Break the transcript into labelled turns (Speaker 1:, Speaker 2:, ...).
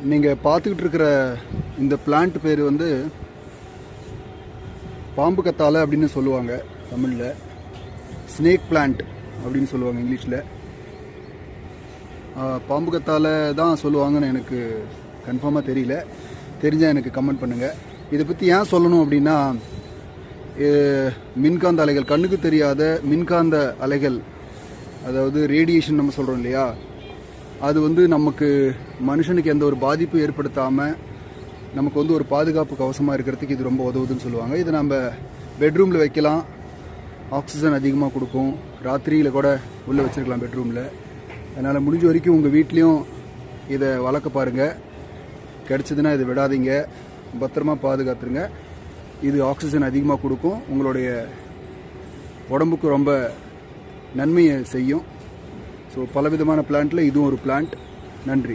Speaker 1: நீங்கள் பார்த்துக்கிட்டு இருக்கிற இந்த பிளான்ட் பேர் வந்து பாம்பு கத்தாழை அப்படின்னு சொல்லுவாங்க தமிழில். ஸ்னேக் பிளான்ட் அப்படின்னு சொல்லுவாங்க இங்கிலீஷில். பாம்பு கத்தாழை தான் சொல்லுவாங்கன்னு எனக்கு கன்ஃபார்மாக தெரியல. தெரிஞ்சால் எனக்கு கமெண்ட் பண்ணுங்கள். இதை பற்றி ஏன் சொல்லணும் அப்படின்னா, மின்காந்த அலைகள், கண்ணுக்கு தெரியாத மின்காந்த அலைகள், அதாவது ரேடியேஷன் நம்ம சொல்கிறோம் இல்லையா, அது வந்து நமக்கு மனுஷனுக்கு எந்த ஒரு பாதிப்பும் ஏற்படுத்தாமல் நமக்கு வந்து ஒரு பாதுகாப்பு கவசமாக இருக்கிறதுக்கு இது ரொம்ப உதவுதுன்னு சொல்லுவாங்க. இது நம்ம பெட்ரூமில் வைக்கலாம், ஆக்சிஜன் அதிகமாக கொடுக்கும். ராத்திரியில் கூட உள்ளே வச்சுருக்கலாம் பெட்ரூமில். அதனால் முடிஞ்ச வரைக்கும் உங்கள் வீட்லேயும் இதை வளர்க்க பாருங்கள். கிடச்சிதுன்னா இதை விடாதீங்க, பத்திரமா பாதுகாத்துருங்க. இது ஆக்சிஜன் அதிகமாக கொடுக்கும், உங்களுடைய உடம்புக்கு ரொம்ப நன்மையை செய்யும். ஸோ பலவிதமான பிளான்ட்டில் இதுவும் ஒரு பிளான்ட். நன்றி.